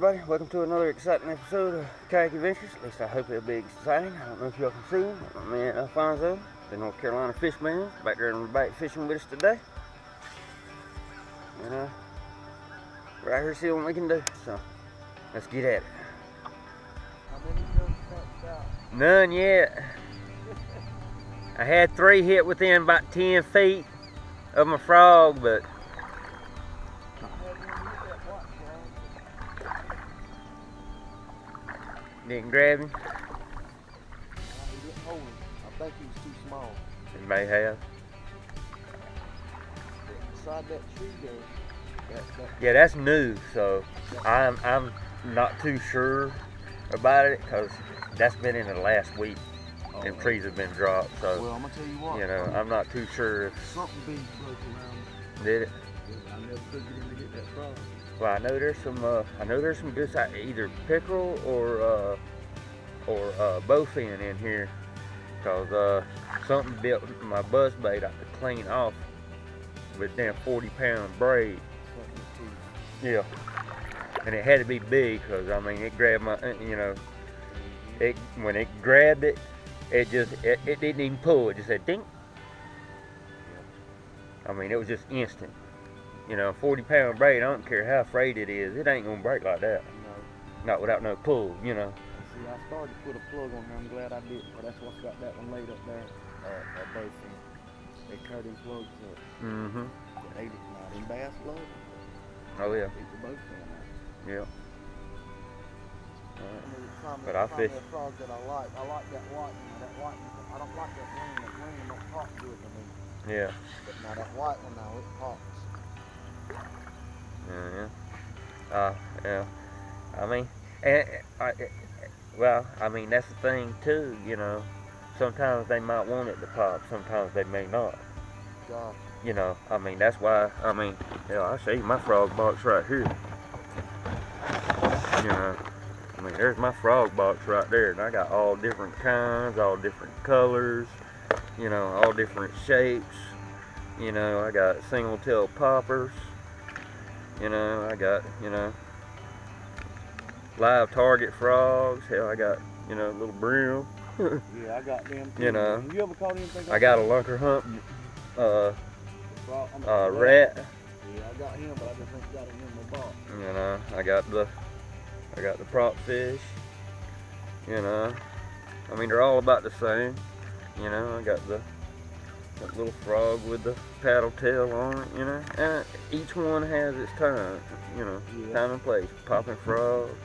everybody? Welcome to another exciting episode of Kayak Adventures. At least I hope it'll be exciting. I don't know if y'all can see him. My man Alphonso, the North Carolina Fishman, back there on the bait fishing with us today. And right here, see what we can do. So let's get at it. How many you catch out? None yet. I had 3 hit within about 10 feet of my frog, but didn't grab him. He didn't hold him. I think he was too small. He may have. Beside that tree there, Yeah, that's new, so I'm not too sure about it because that's been in the last week. Them trees have been dropped, so well, I'm gonna tell you what. I'm not too sure if Something big broke around. did it. I never could get him to hit that frog. Well, I know there's some good size, either pickerel or bowfin in here, cause something built my buzz bait I could clean off with damn 40-pound braid. Yeah, and it had to be big, cause I mean it grabbed my, when it grabbed it, it didn't even pull. It just said ding. I mean, it was just instant. 40-pound braid, I don't care how frayed it is, it ain't gonna break like that. No. Not without no pull, See, I started to put a plug on there. I'm glad I did, but that's what's got that one laid up there. Both of them. They cut them plugs up. Mm-hmm. But they did not. Them bass plugs. Oh yeah. They were both in there. Yeah. But I fish. Frog that I like that white one. That white one. I don't like that green. That green don't pop good to me. Yeah. But now that white one now, it pops. Yeah. I mean, that's the thing too. Sometimes they might want it to pop. Sometimes they may not. God. That's why. I see my frog box right here. There's my frog box right there, and I got all different kinds, all different colors, all different shapes. I got single tail poppers. I got, live target frogs. Hell, I got, little brim. Yeah, I got them too. You ever caught anything? I got a lunker hump rat. Yeah, I got him, but I just ain't got him in my box. I got the prop fish. They're all about the same. I got that little frog with the paddle tail on it, and each one has its time, time and place. Popping frogs,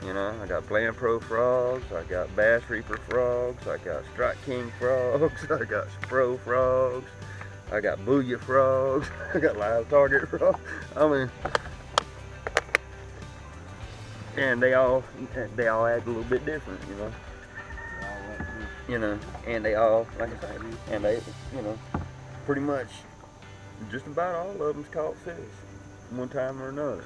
I got Bland Pro frogs, I got Bass Reaper frogs, I got Strike King frogs, I got Spro frogs, I got Booyah frogs, I got Live Target frogs. And they all act a little bit different, and they all, like I say, and they, pretty much just about all of them's caught fish one time or another.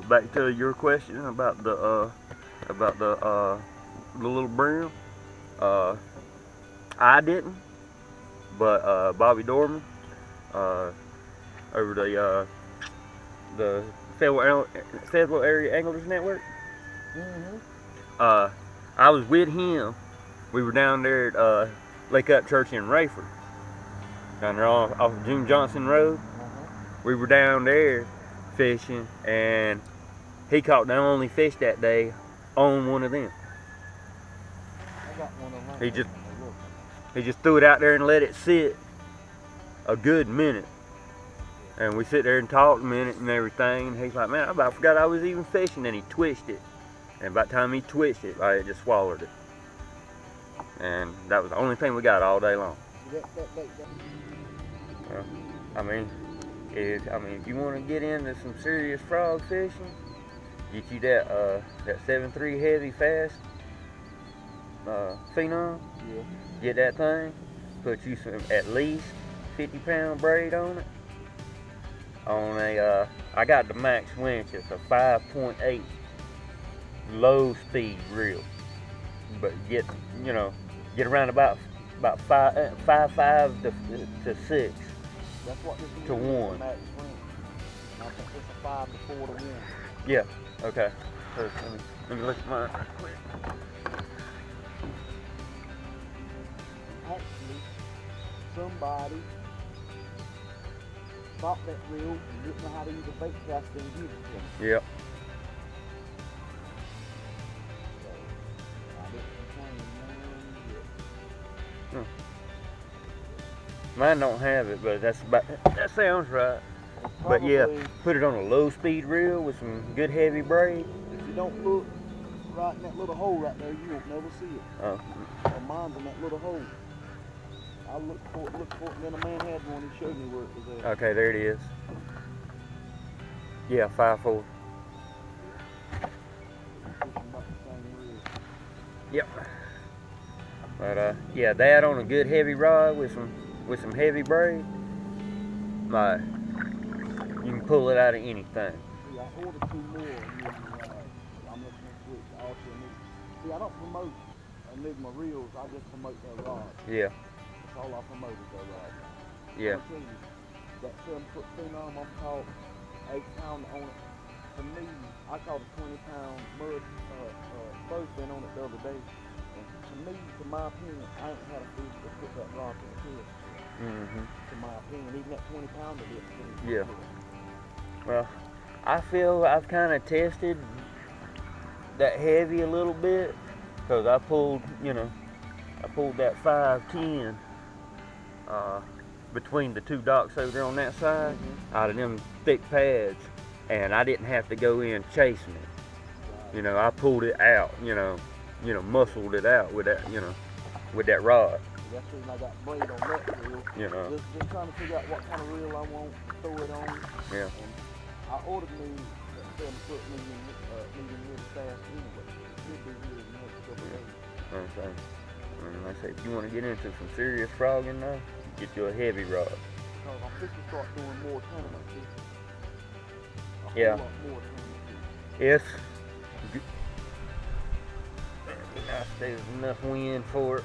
Back to your question about the little brim. I didn't, but Bobby Dorman over the Fayetteville Area Anglers Network. Mm-hmm. I was with him. We were down there at Lake Up Church in Rayford, down there off of June Johnson Road. We were down there fishing, and he caught the only fish that day on one of them. I got one of them. He just threw it out there and let it sit a good minute. And we sit there and talked a minute and everything, and he's like, man, I about forgot I was even fishing, and he twitched it. And by the time he twitched it, it just swallowed it. And that was the only thing we got all day long. If you want to get into some serious frog fishing, get you that 7.3 heavy fast phenom. Yeah. Get that thing. Put you some at least 50-pound braid on it. I got the max winch. It's a 5.8 low speed reel, but get around about 5.5 to 6. That's what this is. To 1. Max winch. I think it's a 5 to 4 to 1. Yeah. Okay. First, let me look at mine real quick. Actually, somebody bought that reel and didn't know how to use a bait caster and use it to me. Yep. So, I didn't complain one bit. Mine don't have it, but that sounds right. But yeah, put it on a low speed reel with some good heavy braid. If you don't look right in that little hole right there, you won't never see it. Oh. Well, mine's in that little hole. I looked for it, and then a man had one. He showed me where it was at. Okay, there it is. Yeah, 5/4. Yep. But yeah, that on a good heavy rod with some heavy braid, you can pull it out of anything. See, I ordered 2 more I'm looking to switch all to Enigma. See, I don't promote Enigma reels, I just promote their rods. Yeah. That's all I promote is their rods. Yeah. I'm telling you, that 7-foot phenom I'm caught 8-pound on it. To me, I caught a 20-pound mud bowfin on it the other day. And to me, to my opinion, I ain't had a fish that put that rock in the fish. To my opinion, even that 20-pounder didn't. Yeah. Well, I feel I've kind of tested that heavy a little bit, because I pulled that 510 between the 2 docks over there on that side, out of them thick pads, and I didn't have to go in chasing it. You know, I pulled it out, muscled it out with that, with that rod. That's the reason I got braid on that reel. You know. Just trying to figure out what kind of reel I want to throw it on. Yeah. And I ordered me that 7-foot medium really fast anyway. It should be here in the next couple of days. Okay. Like I say, if you want to get into some serious frogging now, get you a heavy rod. Because I'm fixing to start doing more tournament fishing. Yeah. More tournament fishing. Yes. It'd be nice if there's enough wind for it.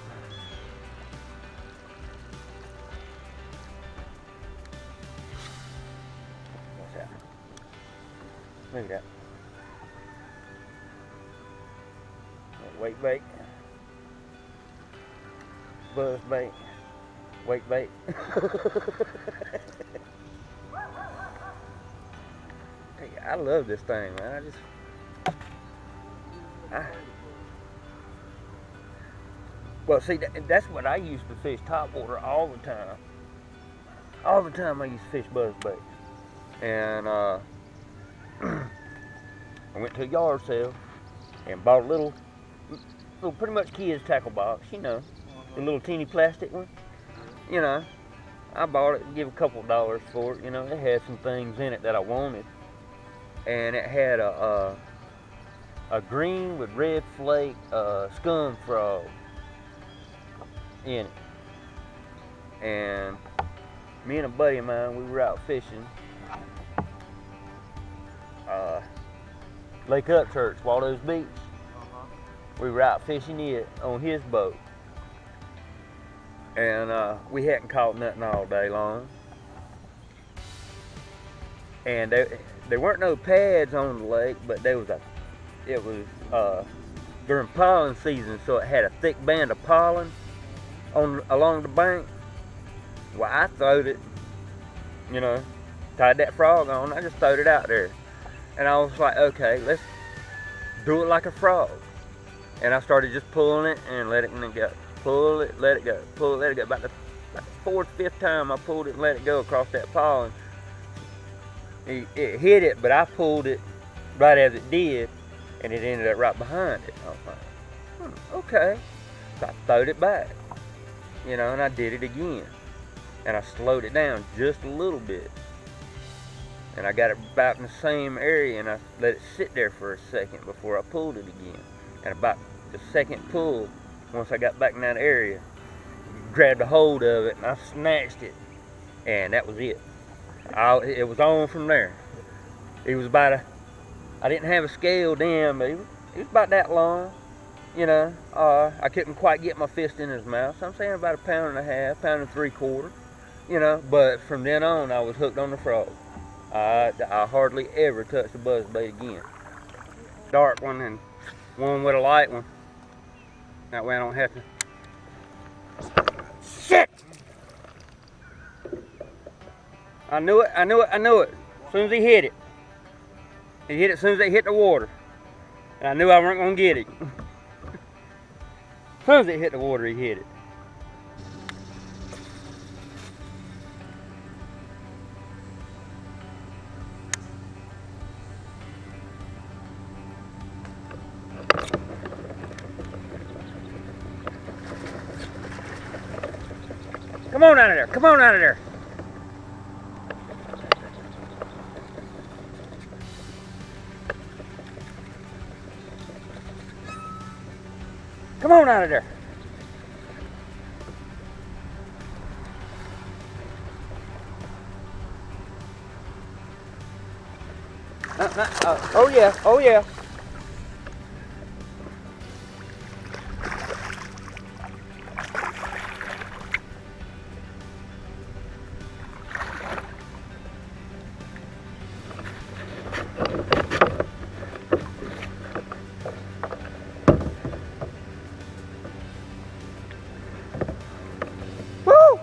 What's that? Look at that. Wake bait. Buzz bait. Wake bait. Hey, I love this thing, man. Well, see, that's what I used to fish topwater all the time. All the time I used to fish buzz bait. And I went to a yard sale and bought a little pretty much kids tackle box, the little teeny plastic one. I bought it and give a couple $2 for it. It had some things in it that I wanted. And it had a green with red flake scum frog in it. And me and a buddy of mine, we were out fishing Lake Upchurch, Waldo's Beach. We were out fishing it on his boat. And we hadn't caught nothing all day long. And there weren't no pads on the lake, but it was during pollen season, so it had a thick band of pollen along the bank. Well, I throwed it, tied that frog on. I just throwed it out there. And I was like, okay, let's do it like a frog. And I started just pulling it and letting it go. Pull it, let it go. Pull it, let it go. About the 4th, 5th time I pulled it and let it go across that pollen. It hit it, but I pulled it right as it did, and it ended up right behind it. I was like, okay. So I throwed it back, and I did it again. And I slowed it down just a little bit. And I got it about in the same area, and I let it sit there for a second before I pulled it again. And about the second pull, once I got back in that area, grabbed a hold of it, and I snatched it, and that was it. It was on from there. It was about I didn't have a scale then, but it was about that long. I couldn't quite get my fist in his mouth. So I'm saying about 1.5 pounds, 1.75 pounds, but from then on, I was hooked on the frog. I hardly ever touched a buzzbait again. dark one and one with a light one. That way I don't have to. Shit! I knew it. As soon as he hit it. He hit it as soon as they hit the water. And I knew I weren't going to get it. As soon as it hit the water, he hit it. Come on out of there. Come on out of there. Come on out of there. Oh yeah, oh yeah. Woo!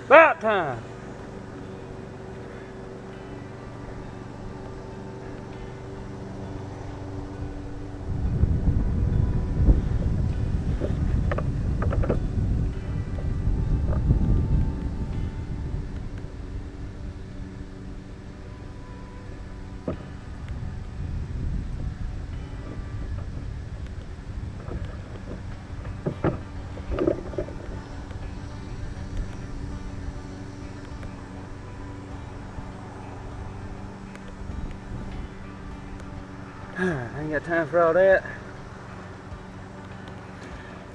About time. I ain't got time for all that.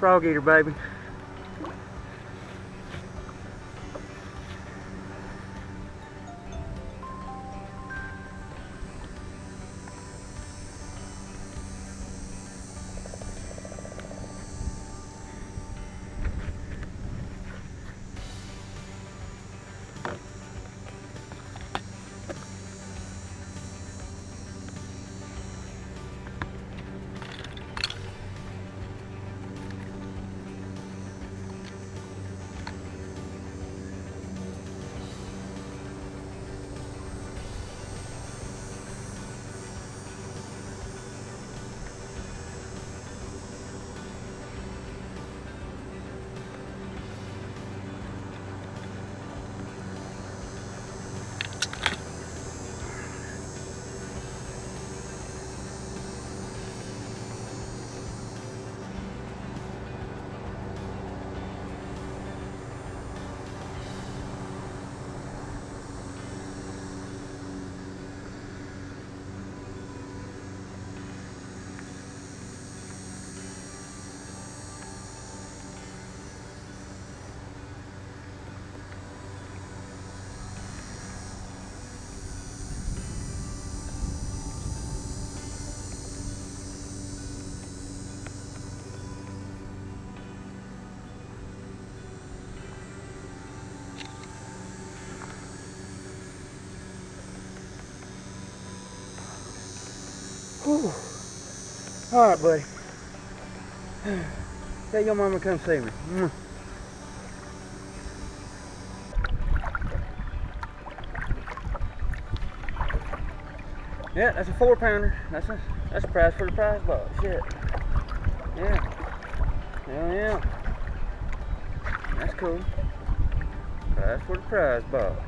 Frog eater, baby. Whew. All right, buddy. Tell your mama come see me. Yeah, that's a 4-pounder. That's a prize for the prize box. Shit. Yeah. Yeah. That's cool. Prize for the prize box.